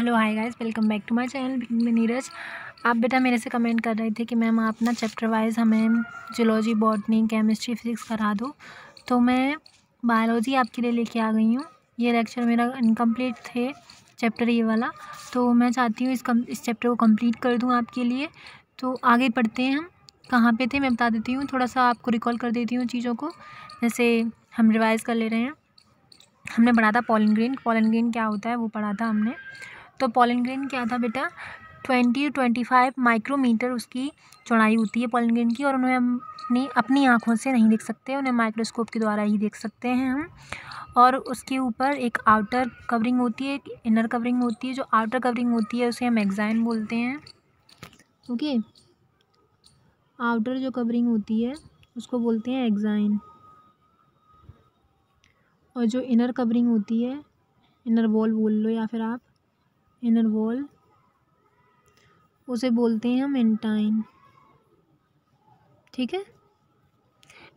Hello hi guys, welcome back to my channel में नीरज। आप बेटा मेरे से कमेंट कर रहे थे कि मैम आप ना चैप्टर वाइज हमें जियोलॉजी, बॉटनी, केमिस्ट्री, फिजिक्स करा दो। तो मैं बायोलॉजी आपके लिए लेके आ गई हूँ। ये लेक्चर मेरा इनकम्प्लीट थे चैप्टर ये वाला, तो मैं चाहती हूँ इस चैप्टर को कंप्लीट कर दूँ आपके लिए। तो आगे पढ़ते हैं। हम कहाँ पे थे मैं बता देती हूँ, थोड़ा सा आपको रिकॉल कर देती हूँ चीज़ों को, जैसे हम रिवाइज़ कर ले रहे हैं। हमने पढ़ा था पॉलन ग्रेन। पॉलन ग्रेन क्या होता है वो पढ़ा था हमने। तो पॉलन ग्रेन क्या था बेटा, 20-25 माइक्रोमीटर उसकी चौड़ाई होती है पॉलन ग्रेन की, और उन्हें हम अपनी आँखों से नहीं देख सकते, उन्हें माइक्रोस्कोप के द्वारा ही देख सकते हैं हम। और उसके ऊपर एक आउटर कवरिंग होती है, एक इनर कवरिंग होती है। जो आउटर कवरिंग होती है उसे हम एक्साइन बोलते हैं। ओके, आउटर जो कवरिंग होती है उसको बोलते हैं एक्साइन, और जो इनर कवरिंग होती है, इनर वॉल बोल लो या फिर आप इनर वॉल, उसे बोलते हैं हम एंटाइन। ठीक है,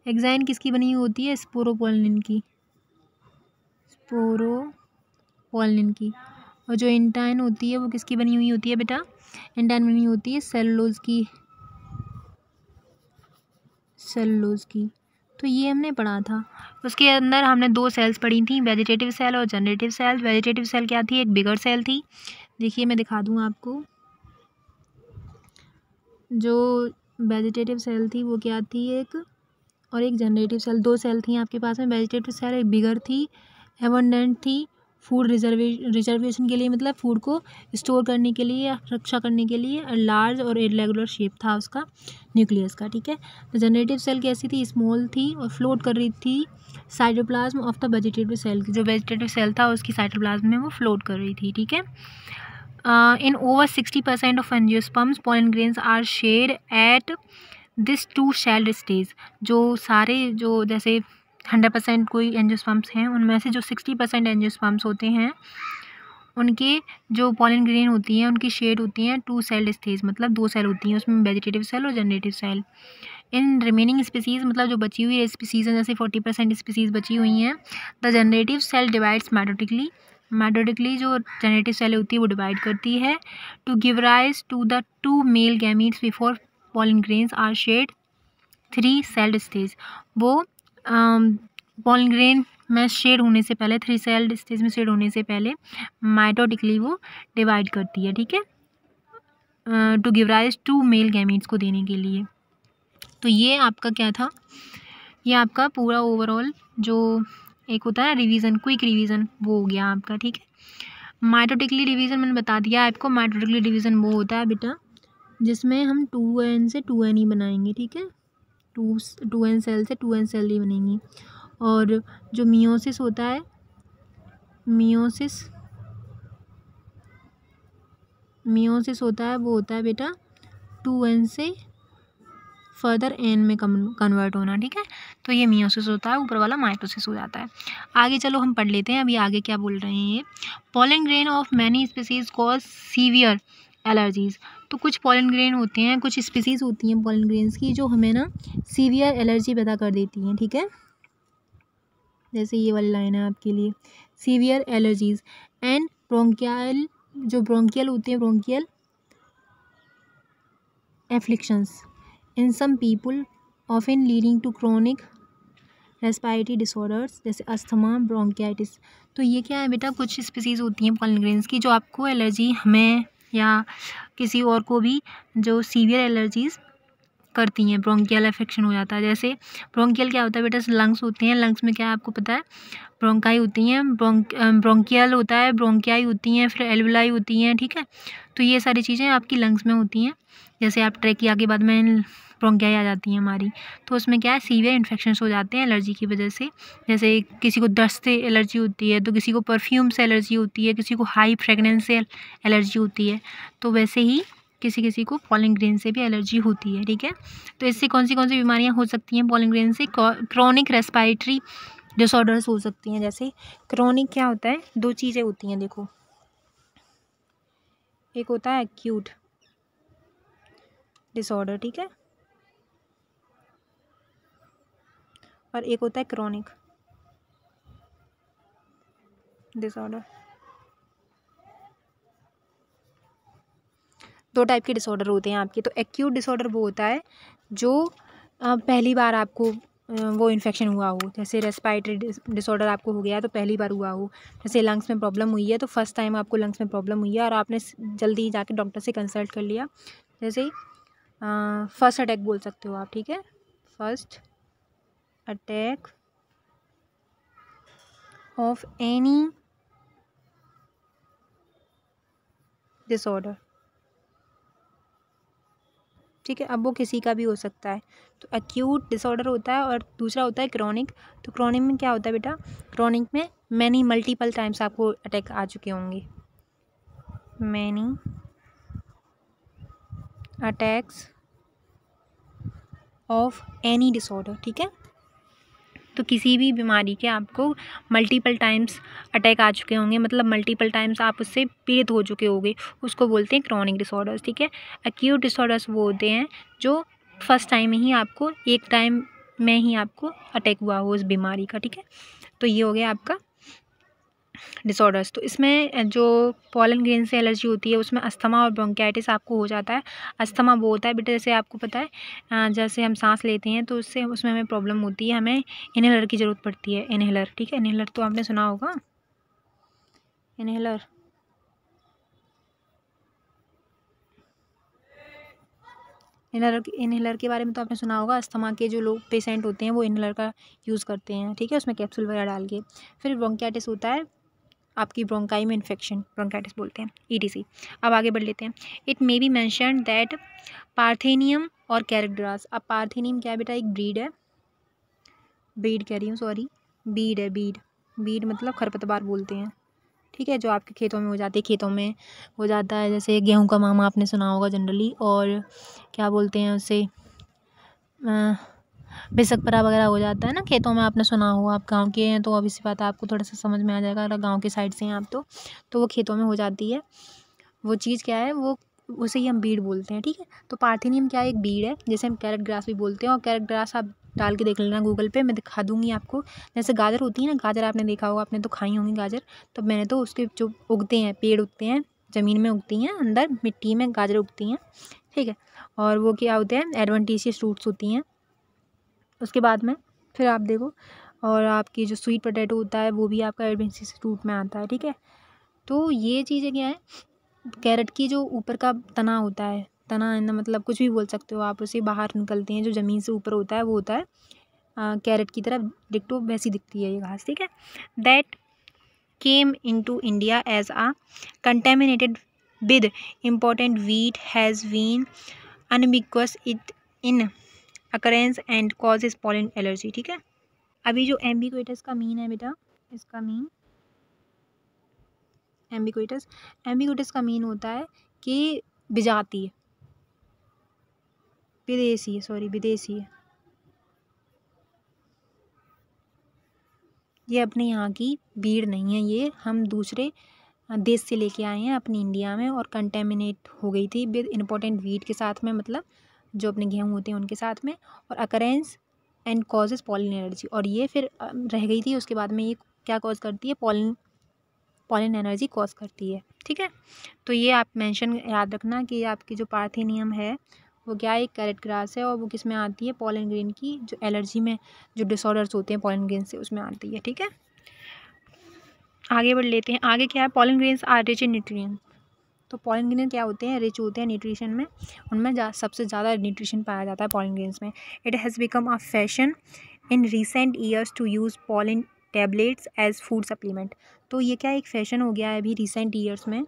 एक्साइन किसकी बनी हुई होती है? स्पोरोपोलिन की, स्पोरोपोलिन की। और जो एंटाइन होती है वो किसकी बनी हुई होती है बेटा? एंटाइन बनी होती है सेलुलोज की, सेलुलोज की। तो ये हमने पढ़ा था। उसके अंदर हमने दो सेल्स पढ़ी थी, वेजिटेटिव सेल और जनरेटिव सेल। वेजिटेटिव सेल क्या थी? एक बिगर सेल थी। देखिए मैं दिखा दूँ आपको, जो वेजिटेटिव सेल थी वो क्या थी, एक, और एक जनरेटिव सेल। दो सेल थी आपके पास में। वेजिटेटिव सेल एक बिगर थी, एबंडेंट थी, फूड रिजर्वेशन के लिए, मतलब फूड को स्टोर करने के लिए, रक्षा करने के लिए। लार्ज और इरेगुलर शेप था उसका न्यूक्लियस का। ठीक है, तो जनरेटिव सेल कैसी थी? स्मॉल थी और फ्लोट कर रही थी cytoplasm of the vegetative cell. जो वेजिटेटिव सेल था उसकी साइटोप्लाज्म में वो फ्लोट कर रही थी। ठीक है, in over 60% of angiosperms pollen grains are shared at this two cell stage। जो सारे जो जैसे 100% कोई एंजियोस्पर्म्स हैं उनमें से जो 60% एंजियोस्पर्म्स होते हैं उनके जो पॉलन ग्रेन होती हैं उनकी शेड होती हैं 2 सेल स्टेज, मतलब 2 सेल होती हैं उसमें, वेजिटेटिव सेल और generative cell. In remaining species, मतलब जो बची हुई स्पीसीज़ हैं, जैसे 40% स्पीसीज़ बची हुई हैं, the generative cell divides methodically. Methodically जो जनरेटिव सेल होती है वो डिवाइड करती है to give rise to the 2 male gametes before pollen grains are shed 3 celled stage. वो पॉलन ग्रेन में शेड होने से पहले, 3 सेल्ड स्टेज में शेड होने से पहले माइटोटिकली वो डिवाइड करती है। ठीक है, to give rise 2 male gametes को देने के लिए। तो ये आपका क्या था? ये आपका पूरा ओवरऑल जो एक होता है रिवीजन, क्विक रिवीजन, वो हो गया आपका। ठीक है, माइटोटिकली डिवीजन मैंने बता दिया आपको। माइटोटिकली डिवीजन वो होता है बेटा जिसमें हम 2n से 2n ही बनाएंगे। ठीक है, 2n सेल से 2n सेल ही बनेंगी। और जो मियोसिस होता है, मियोसिस होता है वो होता है बेटा 2n से फर्दर n में कन्वर्ट होना। ठीक है, तो ये मियोसिस होता है, ऊपर वाला माइटोसिस हो जाता है। आगे चलो हम पढ़ लेते हैं अभी आगे क्या बोल रहे हैं ये। Pollen grain of many species cause severe allergies. तो कुछ पॉलन ग्रेन होते हैं, कुछ स्पीसीज होती हैं पॉलन ग्रेन्स की जो हमें ना सीवियर एलर्जी पैदा कर देती हैं। ठीक है, जैसे ये वाली लाइन है आपके लिए, सीवियर एलर्जीज एंड ब्रोंकियल, जो ब्रोंकियल होते हैं, bronchial afflictions in some people often leading to chronic respiratory disorders जैसे अस्थमा, ब्रोंकियाइटिस। तो ये क्या है बेटा, कुछ स्पीसीज़ होती हैं पॉलन ग्रेन्स की जो आपको एलर्जी, हमें या किसी और को भी, जो सीवियर एलर्जीज करती हैं। ब्रोंकियल अफेक्शन हो जाता है। जैसे ब्रोंकियल क्या होता है बेटा, लंग्स होते हैं, लंग्स में क्या है आपको पता है, ब्रोंकाई होती हैं, ब्रोंकियल होता है, ब्रोंकियाई होती हैं, फिर एल्वुलाई होती हैं। ठीक है, तो ये सारी चीज़ें आपकी लंग्स में होती हैं। जैसे आप ट्रेकिया के बाद में ब्रोंकियाई आ जाती हैं हमारी, तो उसमें क्या है, सीवियर इन्फेक्शंस हो जाते हैं एलर्जी की वजह से। जैसे किसी को डस्ट से एलर्जी होती है, तो किसी को परफ्यूम से एलर्जी होती है, किसी को हाई फ्रेगनेंस से एलर्जी होती है, तो वैसे ही किसी किसी को पॉलन ग्रेन से भी एलर्जी होती है। ठीक है, तो इससे कौन सी बीमारियां हो सकती हैं पॉलन ग्रेन से? क्रोनिक रेस्पिरेटरी डिसऑर्डर्स हो सकती हैं। जैसे क्रोनिक क्या होता है, दो चीज़ें होती हैं देखो, एक होता है एक्यूट डिसऑर्डर, ठीक है, और एक होता है क्रोनिक डिसऑर्डर। दो टाइप के डिसऑर्डर होते हैं आपके। तो एक्यूट डिसऑर्डर वो होता है जो पहली बार आपको वो इन्फेक्शन हुआ हो, जैसे रेस्पिरेटरी डिसऑर्डर आपको हो गया तो पहली बार हुआ हो, जैसे लंग्स में प्रॉब्लम हुई है तो फर्स्ट टाइम आपको लंग्स में प्रॉब्लम हुई है और आपने जल्दी जाके डॉक्टर से कंसल्ट कर लिया, जैसे फर्स्ट अटैक बोल सकते हो आप, ठीक है, first attack of any disorder, ठीक है। अब वो किसी का भी हो सकता है। तो एक्यूट डिसऑर्डर होता है और दूसरा होता है क्रॉनिक। तो क्रॉनिक में क्या होता है बेटा, क्रॉनिक में मैनी मल्टीपल टाइम्स आपको अटैक आ चुके होंगे, many attacks of any disorder, ठीक है। तो किसी भी बीमारी के आपको मल्टीपल टाइम्स अटैक आ चुके होंगे, मतलब मल्टीपल टाइम्स आप उससे पीड़ित हो चुके होंगे, उसको बोलते हैं क्रॉनिक डिसऑर्डर्स, ठीक है। एक्यूट डिसऑर्डर्स वो होते हैं जो फर्स्ट टाइम में ही आपको, एक टाइम में ही आपको अटैक हुआ हो उस बीमारी का, ठीक है। तो ये हो गया आपका डिसऑर्डर्स। तो इसमें जो पॉलन ग्रेन से एलर्जी होती है उसमें अस्थमा और ब्रोंकाइटिस आपको हो जाता है। अस्थमा वो होता है बेटा, जैसे आपको पता है जैसे हम सांस लेते हैं तो उससे उसमें हमें प्रॉब्लम होती है, हमें इनहेलर की ज़रूरत पड़ती है, इनहेलर, ठीक है। इनहेलर तो आपने सुना होगा, इनहेलर, इनहेलर के बारे में तो आपने सुना होगा। अस्थमा के जो लोग पेशेंट होते हैं वो इनहेलर का यूज़ करते हैं, ठीक है, उसमें कैप्सूल वगैरह डाल के। फिर ब्रोंकाइटिस होता है आपकी ब्रोंकाई में इन्फेक्शन, ब्रोंकाइटिस बोलते हैं, ETC। अब आगे बढ़ लेते हैं। It may be mention that parthenium और कैरेट ग्रास। अब पार्थेनियम क्या है बेटा, एक ब्रीड है, ब्रीड कह रही हूँ सॉरी, बीड है, बीड, बीड मतलब खरपतवार बोलते हैं, ठीक है, जो आपके खेतों में हो जाती है, खेतों में हो जाता है, जैसे गेहूं का मामा आपने सुना होगा जनरली, और क्या बोलते हैं उसे, बिसकपरा वगैरह हो जाता है ना खेतों में, आपने सुना होगा, आप गांव के हैं तो अब इसी बात आपको थोड़ा सा समझ में आ जाएगा, अगर गांव के साइड से हैं आप तो वो खेतों में हो जाती है, वो चीज़ क्या है, वो उसे ही हम बीड बोलते हैं, ठीक है। तो पार्थेनियम क्या है, एक बीड है, जैसे हम कैरेट ग्रास भी बोलते हैं, और कैरेट ग्रास आप डाल के देख लेना गूगल पे, मैं दिखा दूंगी आपको। जैसे गाजर होती है ना, गाजर आपने देखा होगा, आपने तो खाई होंगी गाजर, तो मैंने तो उसके जो उगते हैं, पेड़ उगते हैं, ज़मीन में उगती हैं, अंदर मिट्टी में गाजर उगती हैं, ठीक है। और वो क्या होते हैं, एडवेंटिशियस रूट्स होती हैं। उसके बाद में फिर आप देखो, और आपकी जो स्वीट पोटैटो होता है वो भी आपका एडवेंटिशियस रूट में आता है, ठीक है। तो ये चीज़ें क्या है, कैरेट की जो ऊपर का तना होता है, तना मतलब कुछ भी बोल सकते हो आप, उसे बाहर निकलते हैं, जो ज़मीन से ऊपर होता है वो होता है कैरेट की तरफ डिक्टो वैसी दिखती है ये घास, ठीक है। That came into India as a contaminated with important wheat has been ubiquitous it in occurrence and causes pollen allergy, ठीक है। अभी जो एम्बिक्विटस का मीन है बेटा, इसका मीन एम्बिक्विटस का मीन होता है कि विजाती है, विदेशी है, सॉरी विदेशी है, ये अपने यहाँ की भीड़ नहीं है, ये हम दूसरे देश से लेके आए हैं अपनी इंडिया में, और कंटेमिनेट हो गई थी विद इम्पोर्टेंट वीट के साथ में, मतलब जो अपने गेहूँ होते हैं उनके साथ में, और occurrence and causes pollen allergy, और ये फिर रह गई थी, उसके बाद में ये क्या कॉज करती है, पॉलन एनर्जी कॉज करती है, ठीक है। तो ये आप मेंशन याद रखना कि आपकी जो पार्थेनियम है वो क्या है, एक कैरेट ग्रास है, और वो किस में आती है, पॉलन ग्रेन की जो एलर्जी में जो डिसऑर्डर्स होते हैं पॉलन ग्रेन से उसमें आती है, ठीक है। आगे बढ़ लेते हैं। आगे क्या है, pollen grains are rich in nutrient. तो पॉलन ग्रेन क्या होते हैं, रिच होते हैं न्यूट्रिशन में, उनमें सबसे ज़्यादा न्यूट्रिशन पाया जाता है पॉलन ग्रेन्स में। It has become a fashion in recent years to use pollen tablets as food supplement. तो ये क्या एक फ़ैशन हो गया है अभी रिसेंट ईयर्स में,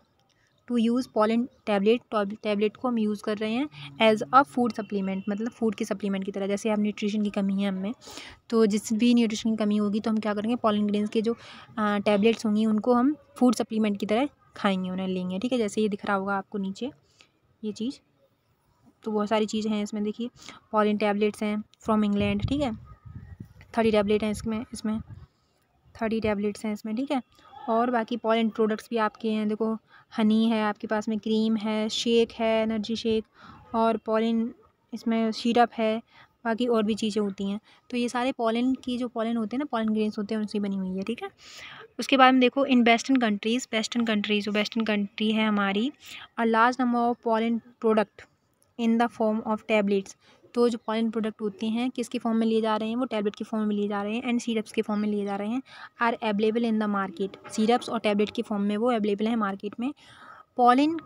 टू यूज़ पॉलन टैबलेट को हम यूज़ कर रहे हैं एज अ फूड सप्लीमेंट, मतलब फूड के सप्लीमेंट की तरह। जैसे अब न्यूट्रिशन की कमी है हमें, तो जिस भी न्यूट्रिशन की कमी होगी तो हम क्या करेंगे, पॉलन ग्रेन्स के जो टैबलेट्स होंगी उनको हम फूड सप्लीमेंट की तरह खाएंगे, उन्हें लेंगे, ठीक है। जैसे ये दिख रहा होगा आपको नीचे ये चीज़, तो बहुत सारी चीज़ें हैं इसमें, देखिए पॉलन टैबलेट्स हैं फ्रॉम इंग्लैंड, ठीक है, 30 टैबलेट हैं इसमें 30 टैबलेट्स हैं इसमें, ठीक है। और बाकी पॉलन प्रोडक्ट्स भी आपके हैं, देखो हनी है आपके पास में, क्रीम है, शेक है, एनर्जी शेक, और पॉलन इसमें सिरप है, बाकी और भी चीज़ें होती हैं। तो ये सारे पॉलन की जो पॉलन होते हैं ना, पॉलन ग्रेन्स होते हैं, उनसे बनी हुई है, ठीक है। उसके बाद में देखो इन वेस्टर्न कंट्रीज़ जो वेस्टर्न कंट्री है हमारी, अ large number of pollen product in the form of tablets. तो जो पॉलन प्रोडक्ट होते हैं किसके फॉर्म में लिए जा रहे हैं, वो टैबलेट के फॉर्म में लिए जा रहे हैं एंड सिरप्स के फॉर्म में लिए जा रहे हैं, are available in the market. Syrups और टैबलेट के फॉर्म में वो अवेलेबल है मार्केट में। Pollen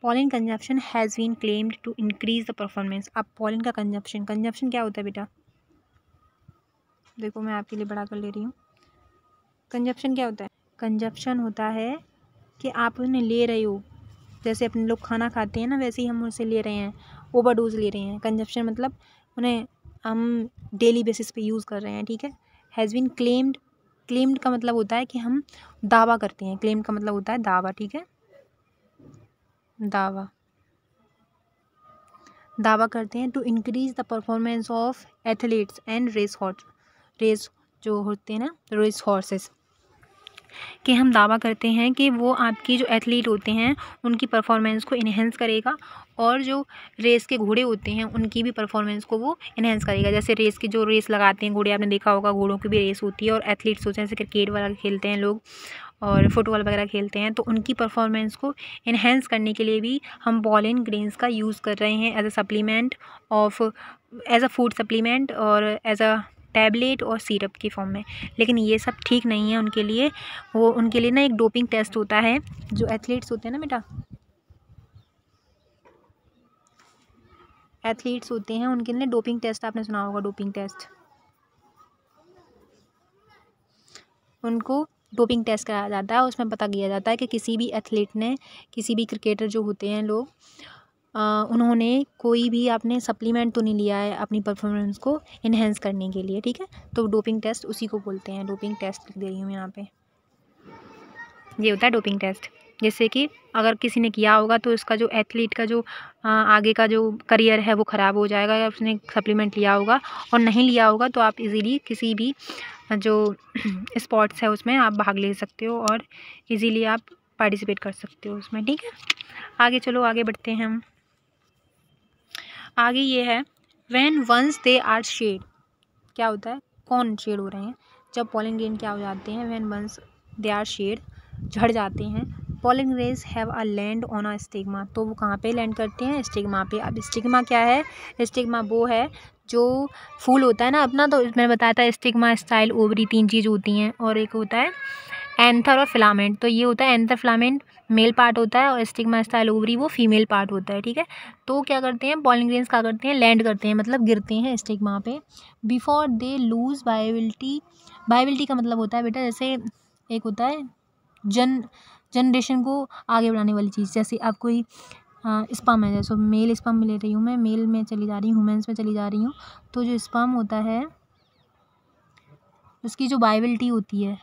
pollen consumption has been claimed to increase the performance। अब pollen का कंजप्शन क्या होता है बेटा, देखो मैं आपके लिए बड़ा कर ले रही हूँ। कंजप्शन क्या होता है, कंजप्शन होता है कि आप उन्हें ले रहे हो, जैसे अपने लोग खाना खाते हैं ना, वैसे ही हम उसे ले रहे हैं, ओवरडोज ले रहे हैं। कंजप्शन मतलब उन्हें हम डेली बेसिस पे यूज़ कर रहे हैं, ठीक है। हैज़ बीन क्लेम्ड का मतलब होता है कि हम दावा करते हैं, क्लेम का मतलब होता है दावा, ठीक है। दावा करते हैं to increase the performance of athletes and race जो होते हैं ना, रेस हॉर्सेस, कि हम दावा करते हैं कि वो आपकी जो एथलीट होते हैं उनकी परफॉर्मेंस को इन्हेंस करेगा, और जो रेस के घोड़े होते हैं उनकी भी परफॉर्मेंस को वो इन्हेंस करेगा। जैसे रेस की जो रेस लगाते हैं घोड़े, आपने देखा होगा, घोड़ों की भी रेस होती है, और एथलीट्स होते हैं जैसे क्रिकेट वगैरह खेलते हैं लोग और फुटबॉल वगैरह खेलते हैं, तो उनकी परफॉर्मेंस को इन्हेंस करने के लिए भी हम पॉलन ग्रेन्स का यूज़ कर रहे हैं एज अ फूड सप्लीमेंट और एज अ टैबलेट और सिरप की फॉर्म में। लेकिन ये सब ठीक नहीं है उनके लिए। वो उनके लिए ना एक डोपिंग टेस्ट होता है, जो एथलीट्स होते हैं ना बेटा, एथलीट्स होते हैं उनके लिए डोपिंग टेस्ट, आपने सुना होगा डोपिंग टेस्ट, उनको डोपिंग टेस्ट कराया जाता है। उसमें पता किया जाता है कि किसी भी एथलीट ने, किसी भी क्रिकेटर जो होते हैं लोग, उन्होंने कोई भी आपने सप्लीमेंट तो नहीं लिया है अपनी परफॉर्मेंस को इन्हेंस करने के लिए, ठीक है। तो डोपिंग टेस्ट उसी को बोलते हैं, डोपिंग टेस्ट लिख दे रही हूँ यहाँ पे, ये होता है डोपिंग टेस्ट। जैसे कि अगर किसी ने किया होगा तो उसका जो एथलीट का जो आगे का जो करियर है वो ख़राब हो जाएगा, या उसने सप्लीमेंट लिया होगा, और नहीं लिया होगा तो आप इजीली किसी भी जो स्पोर्ट्स है उसमें आप भाग ले सकते हो और इजीली आप पार्टिसिपेट कर सकते हो उसमें, ठीक है। आगे चलो, आगे बढ़ते हैं हम। आगे ये है when once they are shed, क्या होता है, कौन शेड हो रहे हैं, जब पॉलन ग्रेन क्या हो जाते हैं, when once they are shed, झड़ जाते हैं। Pollen grains have a land on a stigma, तो वो कहाँ पे लैंड करते हैं, स्टिग्मा पे। अब स्टिग्मा क्या है, स्टिग्मा वो है जो फूल होता है ना अपना, तो मैंने बताया था स्टिग्मा, स्टाइल, ओवरी, 3 चीज़ होती हैं, और एक होता है एंथर और फिलामेंट। तो ये होता है एंथर फिलामेंट मेल पार्ट होता है, और स्टिग्मा, स्टाइल, ओवरी वो फीमेल पार्ट होता है, ठीक है। तो क्या करते हैं पॉलन ग्रेन्स, क्या करते हैं, लैंड करते हैं, मतलब गिरते हैं स्टिग्मा पे, before they lose viability. Viability का मतलब होता है बेटा, जैसे एक होता है जनरेशन को आगे बढ़ाने वाली चीज़, जैसे आप कोई स्पर्म है, जैसे मेल स्पर्म में ले रही हूँ मैं, मेल में चली जा रही हूँ, वुमेन्स में चली जा रही हूँ, तो जो स्पर्म होता है उसकी जो वायबिलिटी होती है,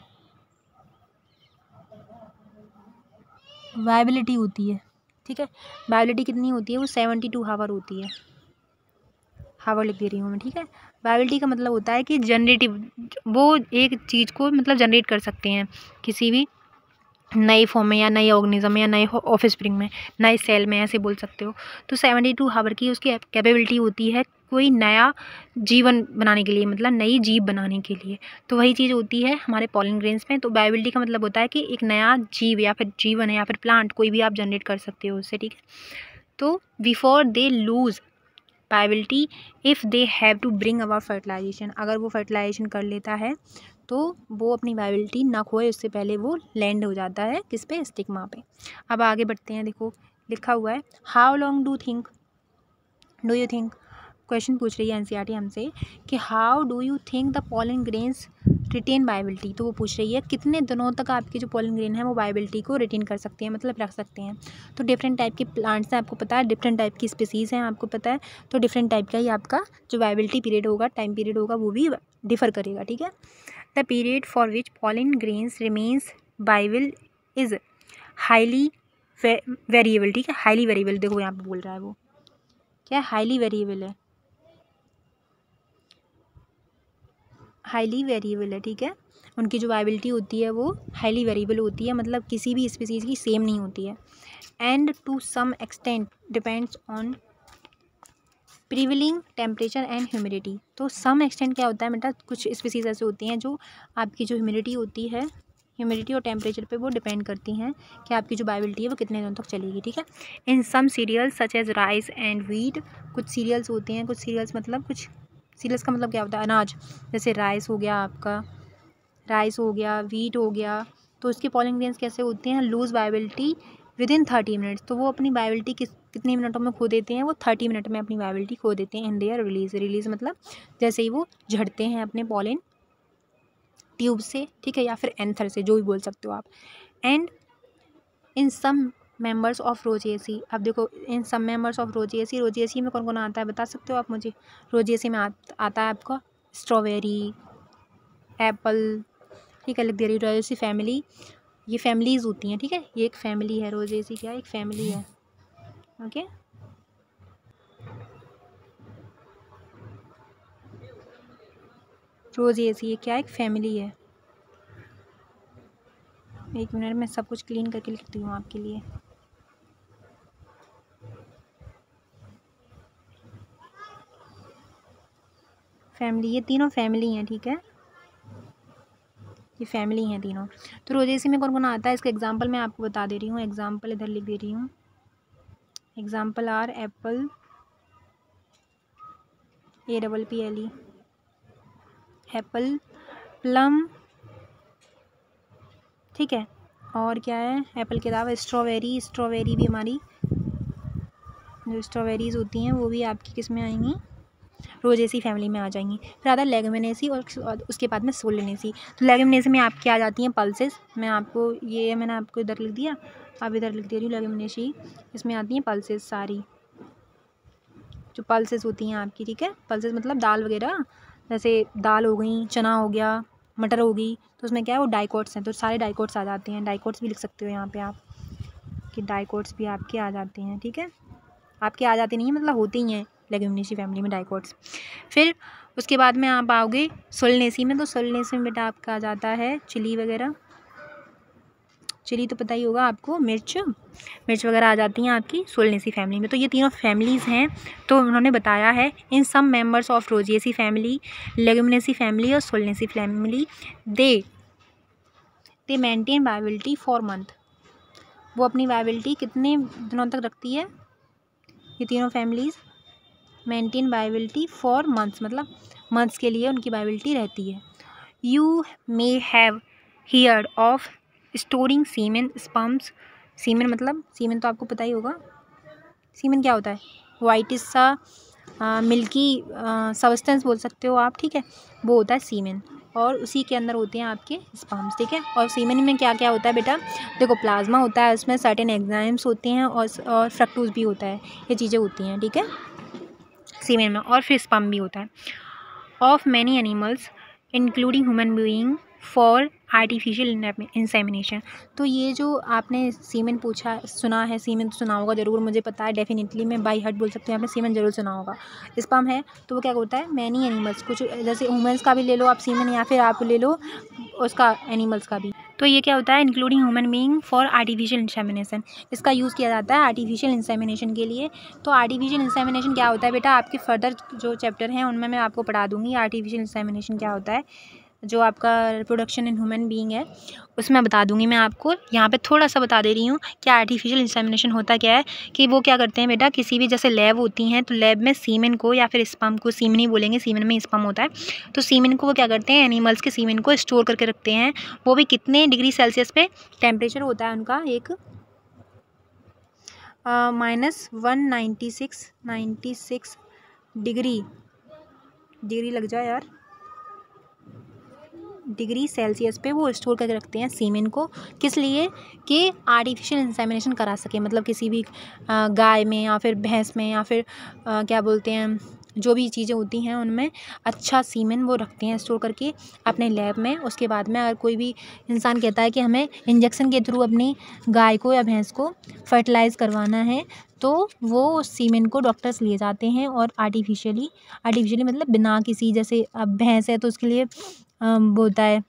वायबिलिटी होती है, ठीक है, वायबिलिटी कितनी होती है, वो 72 हावर होती है, हावर लिख दे रही हूँ मैं, ठीक है। वायबिलिटी का मतलब होता है कि जनरेटिव, वो एक चीज़ को मतलब जनरेट कर सकते हैं किसी भी नई फॉर्म में, या नए ऑर्गेनिज्म में, या नए ऑफस्प्रिंग में, नए सेल में, ऐसे बोल सकते हो। तो 72 हावर की उसकी कैपेबिलिटी होती है कोई नया जीवन बनाने के लिए, मतलब नई जीव बनाने के लिए। तो वही चीज़ होती है हमारे पॉलन ग्रेन्स में। तो वायबिलिटी का मतलब होता है कि एक नया जीव या फिर जीवन है या फिर प्लांट कोई भी आप जनरेट कर सकते हो उससे, ठीक है। तो before they lose viability if they have to bring about fertilisation, अगर वो फर्टिलाइजेशन कर लेता है तो वो अपनी वायबिलिटी ना खोए, उससे पहले वो लैंड हो जाता है किस पे, स्टिग्मा पे। अब आगे बढ़ते हैं, देखो लिखा हुआ है how long do you think, question पूछ रही है एनसीईआरटी हमसे कि how do you think the pollen grains retain viability. तो वो पूछ रही है कितने दिनों तक आपके जो पॉलन ग्रेन है वो वायबिलिटी को रिटेन कर सकते हैं, मतलब रख सकते हैं। तो डिफरेंट टाइप के प्लांट्स हैं, आपको पता है, डिफरेंट टाइप की स्पीसीज़ हैं, आपको पता है, तो डिफरेंट टाइप का ही आपका जो वायबिलिटी पीरियड होगा, टाइम पीरियड होगा, वो भी डिफर करेगा, ठीक है। The period for which pollen grains remains viable is highly variable, ठीक है, हाईली वेरिएबल, देखो यहाँ पे बोल रहा है वो क्या, हाईली वेरिएबल है, हाईली वेरिएबल है, ठीक है। उनकी जो वायबिलिटी होती है वो हाईली वेरिएबल होती है, मतलब किसी भी स्पीसीज़ की सेम नहीं होती है। And to some extent depends on prevailing temperature and humidity. तो सम एक्सटेंट क्या होता है बेटा, कुछ स्पीसीज ऐसे होती हैं जो आपकी जो ह्यूमिडिटी होती है, ह्यूमिडिटी और टेम्परेचर पे वो डिपेंड करती हैं कि आपकी जो वायबिलिटी है वो कितने दिनों तक चलेगी, ठीक है। In some cereals such as rice and wheat, कुछ सीरियल्स होते हैं, कुछ सीरियल्स मतलब कुछ सीरियल्स का मतलब क्या होता है, अनाज, जैसे राइस हो गया आपका, राइस हो गया, व्हीट हो गया, तो उसके पॉलिंग ग्रेन्स कैसे होते हैं, lose viability within 30 minutes. तो वो अपनी वायबिलिटी कितने मिनटों में खो देते हैं, वो 30 मिनट में अपनी वायबिलिटी खो देते हैं इन देयर रिलीज। रिलीज मतलब जैसे ही वो झड़ते हैं अपने पॉलिन ट्यूब से, ठीक है, या फिर एंथर से, जो भी बोल सकते हो आप। And in some members of Rosaceae, अब देखो in some members of Rosaceae, Rosaceae में कौन कौन आता है बता सकते हो आप मुझे। रोजेसी में आता है आपका स्ट्रॉबेरी, एप्पल, ठीक है, लिख दे रही रोजेसी फैमिली, ये फैमिलीज़ होती हैं, ठीक है, ये एक फैमिली है, रोजेसी क्या एक फैमिली है, ओके। रोजेसी ये क्या एक फैमिली है। एक मिनट में सब कुछ क्लीन करके लिखती हूँ आपके लिए। फैमिली, ये तीनों फैमिली हैं, ठीक है, ये फैमिली हैं तीनों। तो रोजेसी में कौन कौन आता है, इसका एग्जांपल मैं आपको बता दे रही हूँ, एग्जांपल इधर लिख दे रही हूँ। Example are apple, APPLE, apple, plum, ठीक है, और क्या है एप्पल के अलावा स्ट्रॉबेरी, स्ट्रॉबेरी भी हमारी जो स्ट्रॉबेरीज़ होती हैं वो भी आपकी किस में आएंगी, रोजेसी फैमिली में आ जाएंगी। फिर आता है लेगुमिनेसी और उसके बाद में सोलेनेसी। तो लेगुमिनेसी में आपकी आ जाती हैं पल्सेस, मैं आपको ये मैंने आपको इधर लिख दिया, अब इधर लिख दे रही हूँ लेगुमिनेसी, इसमें आती हैं पल्सेस सारी, जो पल्सेस होती हैं आपकी, ठीक है, पल्सेस मतलब दाल वगैरह, जैसे दाल हो गई, चना हो गया, मटर होगी, तो उसमें क्या है वो डाइकोट्स हैं, तो सारे डाइकोट्स आ जाते हैं। डाइकोट्स भी लिख सकते हो यहाँ पे आप कि डाइकोट्स भी आपके आ जाते हैं, ठीक है, आपके आ जाते नहीं है मतलब होते ही हैं लेगुमिनेसी फैमिली में डाइकोट्स। फिर उसके बाद में आप आओगे सोलनेसी में, तो सोलनेसी में बेटा आपका आ जाता है चिली वगैरह, चिली तो पता ही होगा आपको, मिर्च वगैरह आ जाती हैं आपकी सोलनेसी फैमिली में। तो ये तीनों फैमिलीज़ हैं, तो उन्होंने बताया है in some members of Rosaceae family, Leguminosae family और Solanaceae family they maintain viability for month. वो अपनी वायबिलिटी कितने दिनों तक रखती है, ये तीनों families maintain viability for months, मतलब मंथ्स के लिए उनकी वायबिलिटी रहती है। You may have heard of storing semen sperms, semen मतलब सीमेन तो आपको पता ही होगा, सीमेन क्या होता है, वाइटिश सा मिल्की सब्सटेंस बोल सकते हो आप, ठीक है, वो होता है सीमेन, और उसी के अंदर होते हैं आपके स्पर्म्स, ठीक है। और सीमेन में क्या क्या होता है बेटा, देखो प्लाज्मा होता है, उसमें सर्टेन एंजाइम्स होते हैं और फ्रक्टोज भी होता है, ये चीज़ें होती हैं, ठीक है, सीमेन में, और फिर स्पर्म भी होता है। Of many animals including human being for artificial insemination. तो ये जो आपने सीमेन पूछा सुना है, सीमेन तो सुना होगा ज़रूर, मुझे पता है डेफिनेटली, मैं बाई हार्ट बोल सकती हूँ, आपने सीमेन ज़रूर सुना होगा। स्पर्म है तो वो क्या होता है, मैनी एनिमल्स, कुछ जैसे ह्यूमन्स का भी ले लो आप सीमेन, या फिर आप ले लो उसका एनिमल्स का भी। तो ये क्या होता है, including human being for artificial insemination, इसका यूज़ किया जाता है आर्टिफिशियल इंसेमिनेशन के लिए। तो आर्टिफिशियल इंसेमिनेशन क्या होता है बेटा, आपके फर्दर जो चैप्टर हैं उनमें मैं आपको पढ़ा दूँगी आर्टिफिशियल इंसेमिनेशन क्या होता है, जो आपका रिप्रोडक्शन इन ह्यूमन बीइंग है उसमें बता दूंगी मैं आपको। यहाँ पे थोड़ा सा बता दे रही हूँ कि आर्टिफिशियल इंसेमिनेशन होता क्या है, कि वो क्या करते हैं बेटा, किसी भी जैसे लैब होती हैं तो लैब में सीमेन को या फिर स्पर्म को, सीमेन ही बोलेंगे, सीमेन में स्पर्म होता है, तो सीमेन को वो क्या करते हैं, एनिमल्स के सीमेन को स्टोर करके रखते हैं, वो भी कितने डिग्री सेल्सियस पे टेम्परेचर होता है उनका, एक -196 डिग्री लग जाए यार, डिग्री सेल्सियस पे वो स्टोर करके रखते हैं सीमेन को, किस लिए, कि आर्टिफिशियल इंसेमिनेशन करा सके, मतलब किसी भी गाय में या फिर भैंस में या फिर क्या बोलते हैं, जो भी चीज़ें होती हैं उनमें अच्छा सीमेन वो रखते हैं स्टोर करके अपने लैब में। उसके बाद में अगर कोई भी इंसान कहता है कि हमें इंजेक्शन के थ्रू अपनी गाय को या भैंस को फर्टिलाइज़ करवाना है, तो वो सीमेन को डॉक्टर्स ले जाते हैं और आर्टिफिशियली मतलब बिना किसी, जैसे अब भैंस है तो उसके लिए वो होता है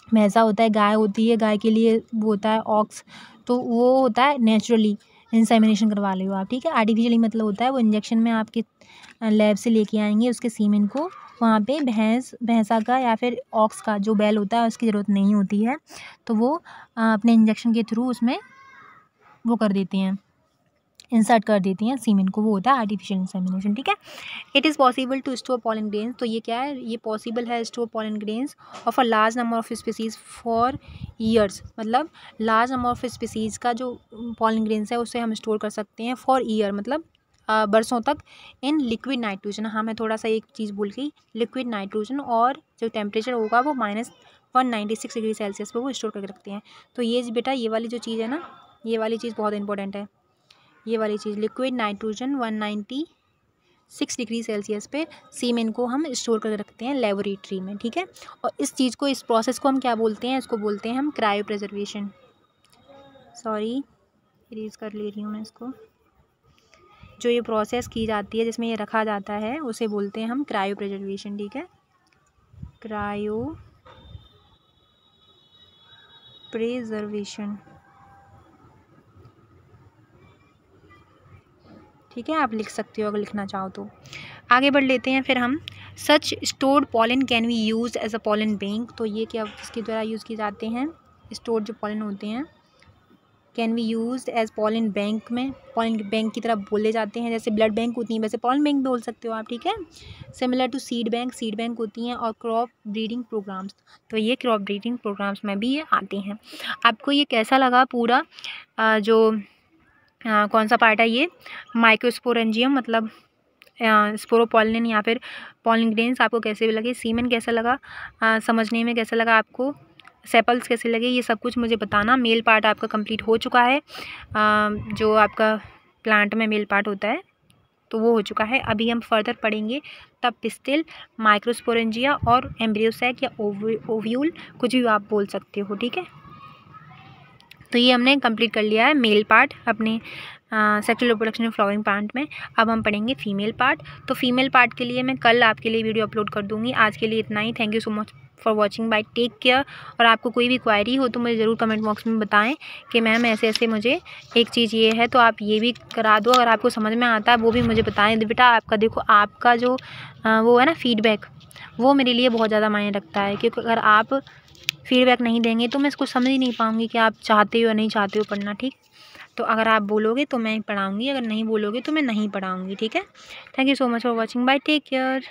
भैंसा होता है, गाय होती है, गाय के लिए वो होता है ऑक्स, तो वो होता है नेचुरली, इंसेमिनेशन करवा लो आप, ठीक है। आर्टिफिशियली मतलब होता है वो इंजेक्शन में आपके लैब से लेके आएंगे उसके सीमेन को, वहाँ पे भैंसा का या फिर ऑक्स का जो बैल होता है उसकी ज़रूरत नहीं होती है, तो वो अपने इंजेक्शन के थ्रू उसमें वो कर देते हैं, इंसर्ट कर देती हैं सीमेन को, वो होता है आर्टिफिशियल इंसेमिनेशन, ठीक है। It is possible to store pollen grains, तो ये क्या है, ये पॉसिबल है store pollen grains of a large number of species for years, मतलब लार्ज नंबर ऑफ स्पीसीज़ का जो पॉलन ग्रेन्स है उसे हम स्टोर कर सकते हैं फॉर ईयर, मतलब बरसों तक, इन लिक्विड नाइट्रोजन। हाँ मैं थोड़ा सा एक चीज़ भूल गई, लिक्विड नाइट्रोजन, और जो टेम्परेचर होगा वो -196 डिग्री सेल्सियस पर वो स्टोर करके रखते हैं। तो ये बेटा ये वाली जो चीज़ है ना, ये वाली चीज़ बहुत इंपॉर्टेंट है, ये वाली चीज़ लिक्विड नाइट्रोजन 196 डिग्री सेल्सियस पे सीमेन को हम स्टोर करके रखते हैं लेबोरेटरी में, ठीक है। और इस चीज़ को, इस प्रोसेस को हम क्या बोलते हैं, इसको बोलते हैं हम क्रायो प्रिजर्वेशन। सॉरी इरेज कर ले रही हूँ मैं इसको। जो ये प्रोसेस की जाती है जिसमें ये रखा जाता है उसे बोलते हैं हम क्रायो प्रिजर्वेशन, ठीक है। क्रायो प्रिजर्वेशन, ठीक है, आप लिख सकते हो अगर लिखना चाहो तो। आगे बढ़ लेते हैं फिर हम। Such stored pollen can be use as a pollen bank, तो ये क्या किसके द्वारा यूज़ किए जाते हैं, स्टोर्ड जो पॉलन होते हैं can be use as pollen bank, में पॉलन बैंक की तरह बोले जाते हैं, जैसे ब्लड बैंक होती हैं वैसे पॉलन बैंक बोल सकते हो आप, ठीक है। सिमिलर टू सीड बैंक होती हैं, और क्रॉप ब्रीडिंग प्रोग्राम्स, तो ये क्रॉप ब्रीडिंग प्रोग्राम्स में भी ये आते हैं। आपको ये कैसा लगा पूरा जो कौन सा पार्ट है ये, माइक्रोस्पोरेंजियम मतलब स्पोरोपॉलिन या फिर पॉलन ग्रेन्स आपको कैसे भी लगे, सीमेन कैसा लगा, समझने में कैसा लगा आपको, सेपल्स कैसे लगे, ये सब कुछ मुझे बताना। मेल पार्ट आपका कंप्लीट हो चुका है, जो आपका प्लांट में मेल पार्ट होता है तो वो हो चुका है। अभी हम फर्दर पढ़ेंगे तब पिस्टिल, माइक्रोस्पोरेंजिया और एम्ब्रियोसैक या ओव्यूल, कुछ भी आप बोल सकते हो, ठीक है। तो ये हमने कंप्लीट कर लिया है मेल पार्ट अपने sexual reproduction of flowering plant में। अब हम पढ़ेंगे फीमेल पार्ट। तो फीमेल पार्ट के लिए मैं कल आपके लिए वीडियो अपलोड कर दूँगी। आज के लिए इतना ही। Thank you so much for watching, bye, take care. और आपको कोई भी क्वायरी हो तो मुझे ज़रूर कमेंट बॉक्स में बताएं कि मैम ऐसे ऐसे मुझे एक चीज़ ये है तो आप ये भी करा दो। अगर आपको समझ में आता है वो भी मुझे बताएं। बेटा आपका देखो, आपका जो वो है ना फीडबैक, वो मेरे लिए बहुत ज़्यादा मायने रखता है, क्योंकि अगर आप फीडबैक नहीं देंगे तो मैं इसको समझ ही नहीं पाऊँगी कि आप चाहते हो या नहीं चाहते हो पढ़ना, ठीक। तो अगर आप बोलोगे तो मैं पढ़ाऊँगी, अगर नहीं बोलोगे तो मैं नहीं पढ़ाऊँगी, ठीक है। Thank you so much for watching, bye, take care.